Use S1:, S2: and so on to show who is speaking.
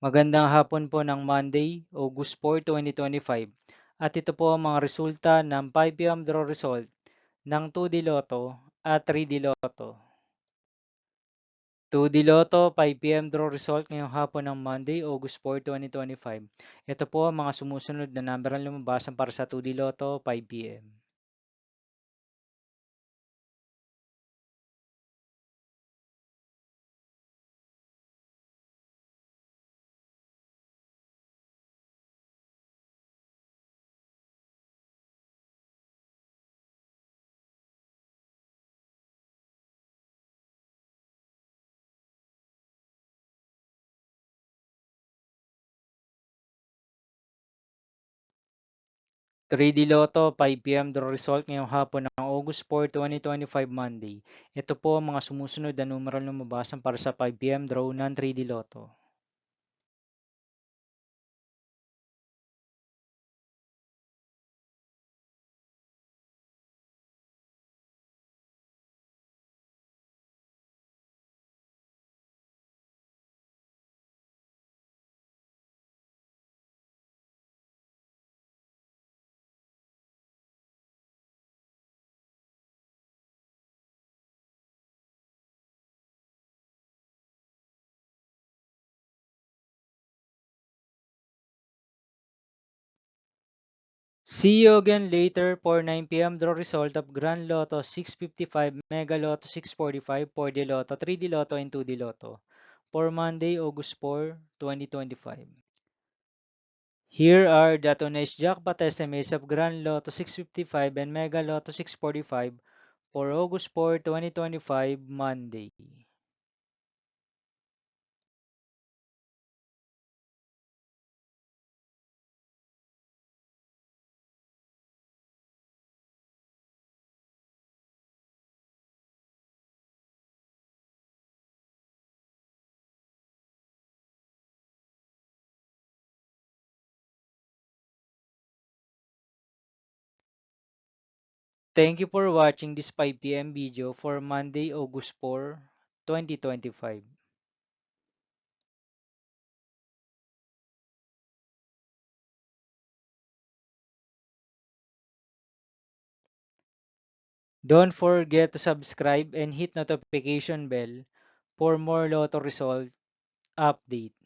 S1: Magandang hapon po ng Monday, August 4, 2025. At ito po ang mga resulta ng 5 p.m. draw result ng 2D Lotto at 3D Lotto. 2D Lotto 5 p.m. draw result ngayong hapon ng Monday, August 4, 2025. Ito po ang mga sumusunod na number ang lumabasan para sa 2D Lotto 5 p.m. 3D Lotto 5 p.m. draw result ngayong hapon ng August 4, 2025 Monday. Ito po ang mga sumusunod na numero ang lumabasan para sa 5 p.m. draw ng 3D Lotto. 'See you again later for 9 p.m. draw result of Grand Lotto 655, Mega Lotto 645, 4D Lotto, 3D Lotto, and 2D Lotto for Monday, August 4, 2025. Here are the today's jackpot estimates of Grand Lotto 655 and Mega Lotto 645 for August 4, 2025, Monday. Thank you for watching this 5 p.m. video for Monday, August 4, 2025. Don't forget to subscribe and hit notification bell for more Lotto result update.